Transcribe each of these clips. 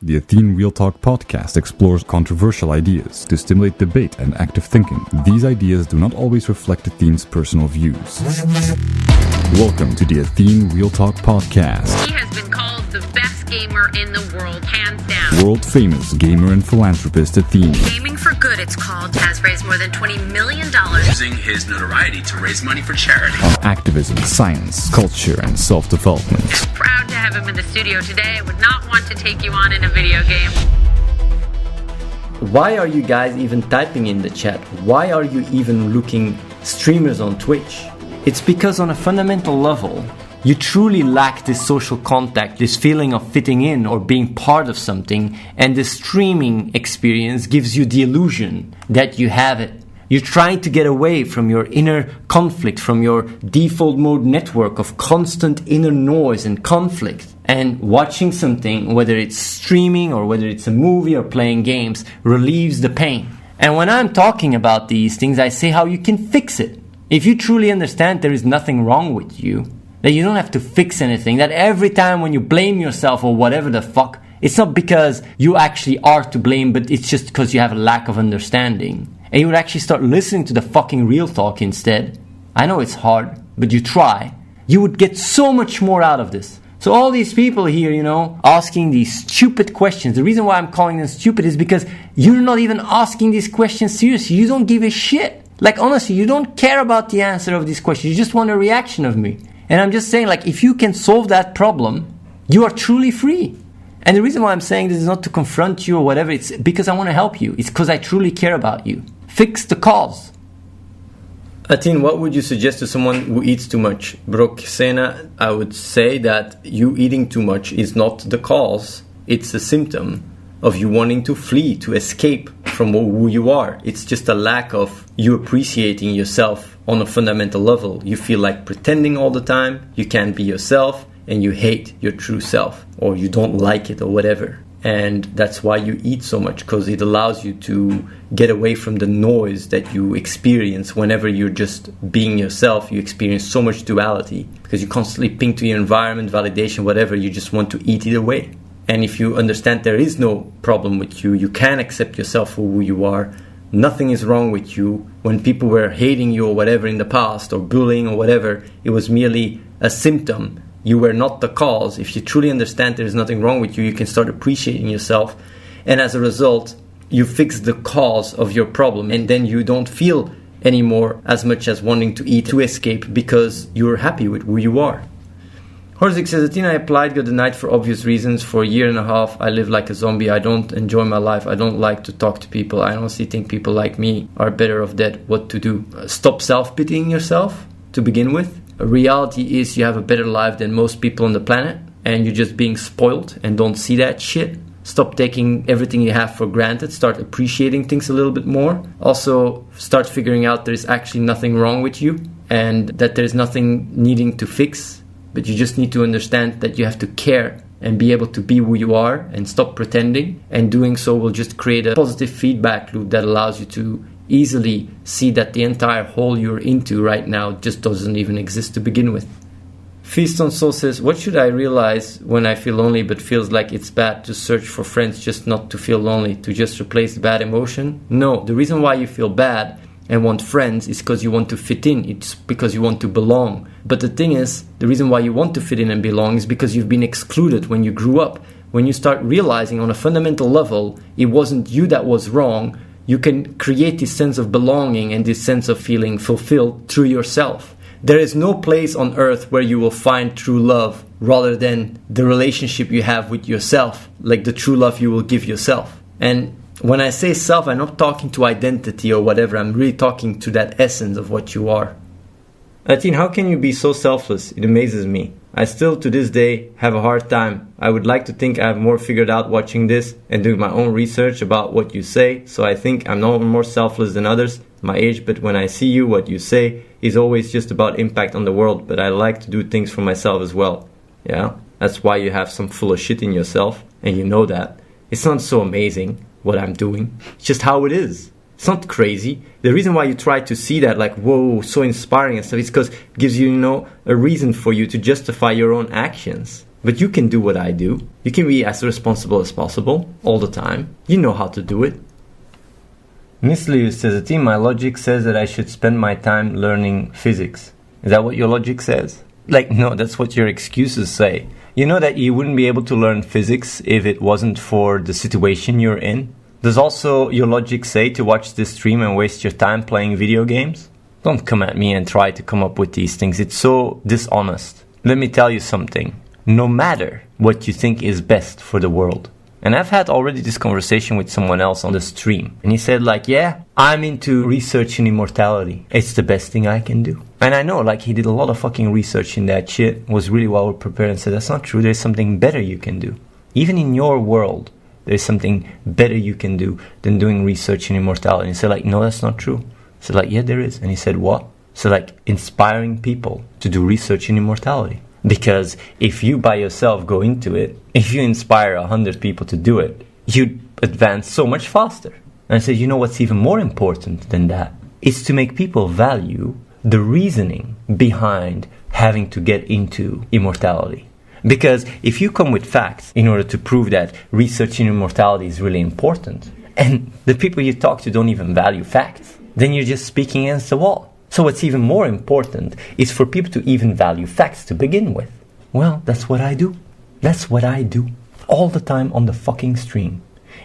The Athene Real Talk Podcast explores controversial ideas to stimulate debate and active thinking. These ideas do not always reflect Athene's personal views. Welcome to the Athene Real Talk Podcast. He has been called the best gamer in the world, hands down. World-famous gamer and philanthropist Athene. Gaming for Good, it's called, has raised more than $20 million. Using his notoriety to raise money for charity. On activism, science, culture, and self-development. Proud to have him in the studio today. I would not want to take you on in a video game. Why are you guys even typing in the chat? Why are you even looking streamers on Twitch? It's because on a fundamental level, you truly lack this social contact, this feeling of fitting in or being part of something, and the streaming experience gives you the illusion that you have it. You're trying to get away from your inner conflict, from your default mode network of constant inner noise and conflict. And watching something, whether it's streaming or whether it's a movie or playing games, relieves the pain. And when I'm talking about these things, I say how you can fix it. If you truly understand there is nothing wrong with you, that you don't have to fix anything, that every time when you blame yourself or whatever the fuck, it's not because you actually are to blame, but it's just because you have a lack of understanding. And you would actually start listening to the fucking real talk instead. I know it's hard, but you try. You would get so much more out of this. So all these people here, asking these stupid questions. The reason why I'm calling them stupid is because you're not even asking these questions seriously. You don't give a shit. Like, honestly, you don't care about the answer of these questions. You just want a reaction of me. And I'm just saying, like, if you can solve that problem, you are truly free. And the reason why I'm saying this is not to confront you or whatever. It's because I want to help you. It's because I truly care about you. Fix the cause. Athene, what would you suggest to someone who eats too much? Broksena, I would say that you eating too much is not the cause. It's a symptom of you wanting to flee, to escape from who you are. It's just a lack of you appreciating yourself on a fundamental level. You feel like pretending all the time, you can't be yourself, and you hate your true self, or you don't like it or whatever. And that's why you eat so much, because it allows you to get away from the noise that you experience whenever you're just being yourself. You experience so much duality because you constantly ping to your environment, validation, whatever. You just want to eat it away. And if you understand there is no problem with you, you can accept yourself for who you are. Nothing is wrong with you. When people were hating you or whatever in the past, or bullying or whatever, it was merely a symptom. You were not the cause. If you truly understand there is nothing wrong with you, you can start appreciating yourself. And as a result, you fix the cause of your problem. And then you don't feel anymore as much as wanting to eat to escape, because you're happy with who you are. Horzik says, Athene, I applied Good Night for obvious reasons. For a year and a half, I live like a zombie. I don't enjoy my life. I don't like to talk to people. I honestly think people like me are better off dead. What to do? Stop self-pitying yourself to begin with. Reality is you have a better life than most people on the planet, and you're just being spoiled and don't see that shit. Stop taking everything you have for granted. Start appreciating things a little bit more. Also, start figuring out there's actually nothing wrong with you and that there's nothing needing to fix. But you just need to understand that you have to care and be able to be who you are and stop pretending. And doing so will just create a positive feedback loop that allows you to easily see that the entire hole you're into right now just doesn't even exist to begin with. Feast on Soul says, what should I realize when I feel lonely but feels like it's bad to search for friends just not to feel lonely, to just replace the bad emotion? No, the reason why you feel bad and want friends is because you want to fit in. It's because you want to belong. But the thing is, the reason why you want to fit in and belong is because you've been excluded when you grew up. When you start realizing on a fundamental level it wasn't you that was wrong, you can create this sense of belonging and this sense of feeling fulfilled through yourself. There is no place on earth where you will find true love rather than the relationship you have with yourself, like the true love you will give yourself. And when I say self, I'm not talking to identity or whatever. I'm really talking to that essence of what you are. Athene, how can you be so selfless? It amazes me. I still, to this day, have a hard time. I would like to think I have more figured out watching this and doing my own research about what you say, so I think I'm no more selfless than others my age, but when I see you, what you say is always just about impact on the world, but I like to do things for myself as well. Yeah? That's why you have some full of shit in yourself, and you know that. It's not so amazing what I'm doing. It's just how it is. It's not crazy. The reason why you try to see that like, whoa, so inspiring and stuff, is because it gives you, a reason for you to justify your own actions. But you can do what I do. You can be as responsible as possible all the time. You know how to do it. Miss Liu says, Athene, my logic says that I should spend my time learning physics. Is that what your logic says? Like, no, that's what your excuses say. You know that you wouldn't be able to learn physics if it wasn't for the situation you're in? Does also your logic say to watch this stream and waste your time playing video games? Don't come at me and try to come up with these things. It's so dishonest. Let me tell you something. No matter what you think is best for the world. And I've had already this conversation with someone else on the stream. And he said like, yeah, I'm into research in immortality. It's the best thing I can do. And I know like he did a lot of fucking research in that shit. Was really well prepared and said, that's not true. There's something better you can do. Even in your world, there's something better you can do than doing research in immortality. And he said like, no, that's not true. I said like, yeah, there is. And he said, what? So like inspiring people to do research in immortality. Because if you by yourself go into it, if you inspire 100 people to do it, you advance so much faster. And I said, you know what's even more important than that? It's to make people value the reasoning behind having to get into immortality. Because if you come with facts in order to prove that research in immortality is really important, and the people you talk to don't even value facts, then you're just speaking against the wall. So what's even more important is for people to even value facts to begin with. Well, that's what I do. That's what I do all the time on the fucking stream,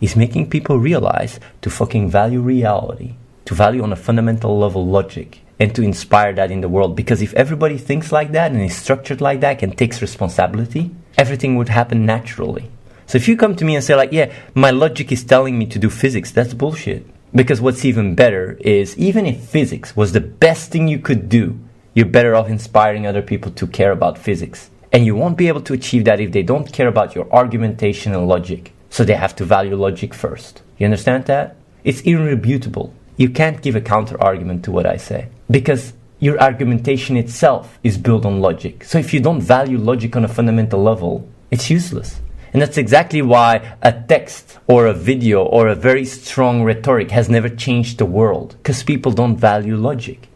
is making people realize to fucking value reality, to value on a fundamental level logic, and to inspire that in the world. Because if everybody thinks like that and is structured like that and takes responsibility, everything would happen naturally. So if you come to me and say like, yeah, my logic is telling me to do physics, that's bullshit. Because what's even better is, even if physics was the best thing you could do, you're better off inspiring other people to care about physics. And you won't be able to achieve that if they don't care about your argumentation and logic. So they have to value logic first. You understand that? It's irrefutable. You can't give a counter argument to what I say. Because your argumentation itself is built on logic. So if you don't value logic on a fundamental level, it's useless. And that's exactly why a text or a video or a very strong rhetoric has never changed the world. Because people don't value logic.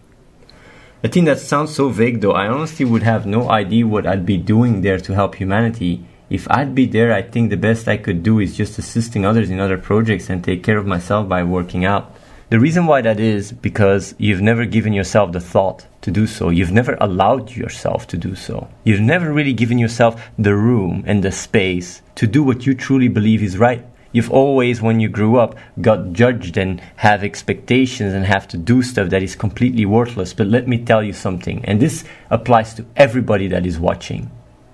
I think that sounds so vague though. I honestly would have no idea what I'd be doing there to help humanity. If I'd be there, I think the best I could do is just assisting others in other projects and take care of myself by working out. The reason why that is because you've never given yourself the thought to do so. You've never allowed yourself to do so. You've never really given yourself the room and the space to do what you truly believe is right. You've always, when you grew up, got judged and have expectations and have to do stuff that is completely worthless. But let me tell you something, and this applies to everybody that is watching.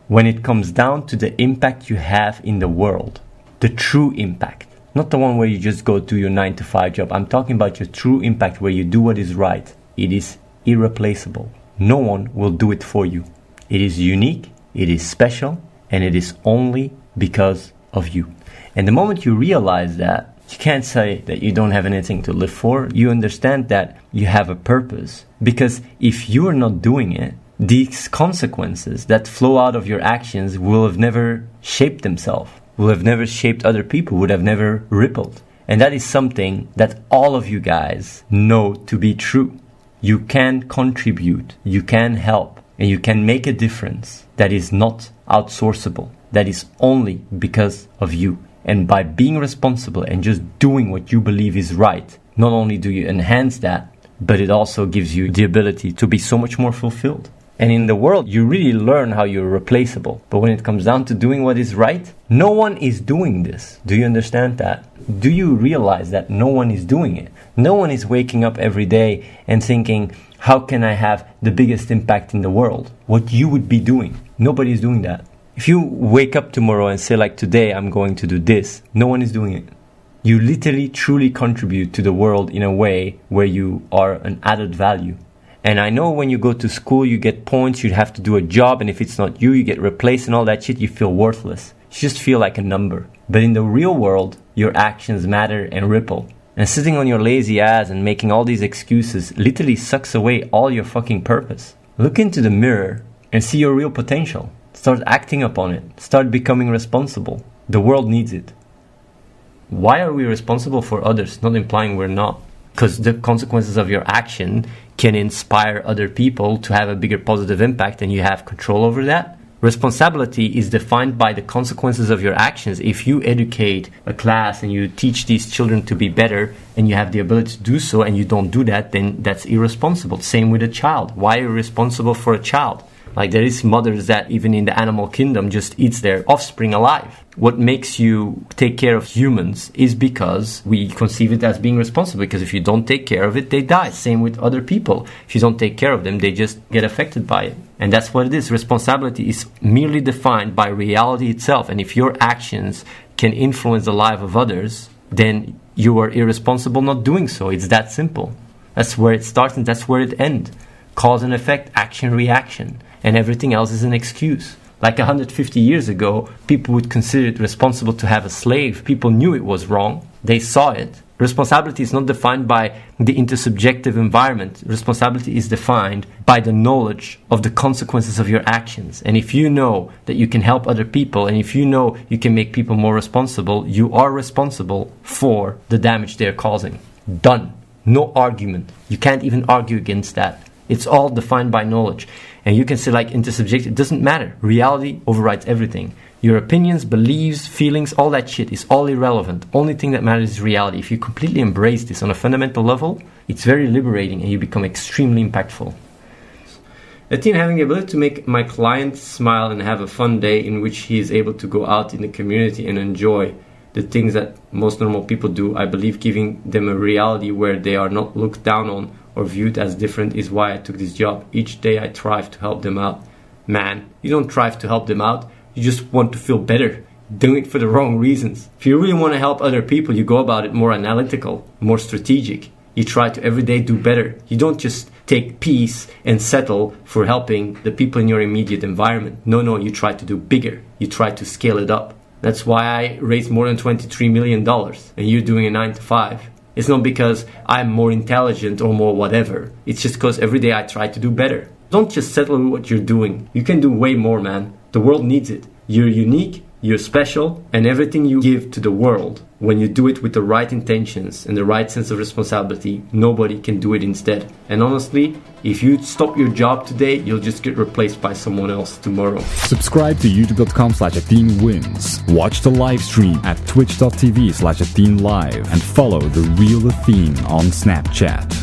When it comes down to the impact you have in the world, the true impact, not the one where you just go do your 9-to-5 job. I'm talking about your true impact where you do what is right. It is irreplaceable. No one will do it for you. It is unique, it is special, and it is only because of you. And the moment you realize that, you can't say that you don't have anything to live for. You understand that you have a purpose. Because if you are not doing it, these consequences that flow out of your actions will have never shaped themselves, will have never shaped other people, would have never rippled. And that is something that all of you guys know to be true. You can contribute, you can help, and you can make a difference that is not outsourceable, that is only because of you. And by being responsible and just doing what you believe is right, not only do you enhance that, but it also gives you the ability to be so much more fulfilled. And in the world, you really learn how you're replaceable. But when it comes down to doing what is right, no one is doing this. Do you understand that? Do you realize that no one is doing it? No one is waking up every day and thinking, how can I have the biggest impact in the world? What you would be doing. Nobody is doing that. If you wake up tomorrow and say like, today I'm going to do this, no one is doing it. You literally truly contribute to the world in a way where you are an added value. And I know when you go to school, you get points, you have to do a job, and if it's not you, you get replaced and all that shit, you feel worthless. You just feel like a number. But in the real world, your actions matter and ripple. And sitting on your lazy ass and making all these excuses literally sucks away all your fucking purpose. Look into the mirror and see your real potential. Start acting upon it. Start becoming responsible. The world needs it. Why are we responsible for others? Not implying we're not. Because the consequences of your action can inspire other people to have a bigger positive impact and you have control over that. Responsibility is defined by the consequences of your actions. If you educate a class and you teach these children to be better and you have the ability to do so and you don't do that, then that's irresponsible. Same with a child. Why are you responsible for a child? Like there is mothers that even in the animal kingdom just eats their offspring alive. What makes you take care of humans is because we conceive it as being responsible, because if you don't take care of it, they die. Same with other people. If you don't take care of them, they just get affected by it. And that's what it is. Responsibility is merely defined by reality itself. And if your actions can influence the life of others, then you are irresponsible not doing so. It's that simple. That's where it starts and that's where it ends. Cause and effect, action, reaction. And everything else is an excuse. Like 150 years ago, people would consider it responsible to have a slave. People knew it was wrong. They saw it. Responsibility is not defined by the intersubjective environment. Responsibility is defined by the knowledge of the consequences of your actions. And if you know that you can help other people, and if you know you can make people more responsible, you are responsible for the damage they're causing. Done. No argument. You can't even argue against that. It's all defined by knowledge. And you can say like intersubjective, it doesn't matter. Reality overrides everything. Your opinions, beliefs, feelings, all that shit is all irrelevant. Only thing that matters is reality. If you completely embrace this on a fundamental level, it's very liberating and you become extremely impactful. Athene, having the ability to make my client smile and have a fun day in which he is able to go out in the community and enjoy the things that most normal people do, I believe giving them a reality where they are not looked down on or viewed as different is why I took this job. Each day I strive to help them out. Man, you don't strive to help them out. You just want to feel better. Doing it for the wrong reasons. If you really want to help other people, you go about it more analytical, more strategic. You try to every day do better. You don't just take peace and settle for helping the people in your immediate environment. No, you try to do bigger. You try to scale it up. That's why I raised more than $23 million and you're doing a 9-to-5. It's not because I'm more intelligent or more whatever. It's just because every day I try to do better. Don't just settle with what you're doing. You can do way more, man. The world needs it. You're unique, you're special, and everything you give to the world, when you do it with the right intentions and the right sense of responsibility, nobody can do it instead. And honestly, if you stop your job today, you'll just get replaced by someone else tomorrow. Subscribe to youtube.com/AtheneWins. Watch the live stream at twitch.tv/AtheneLive and follow The Real Athene on Snapchat.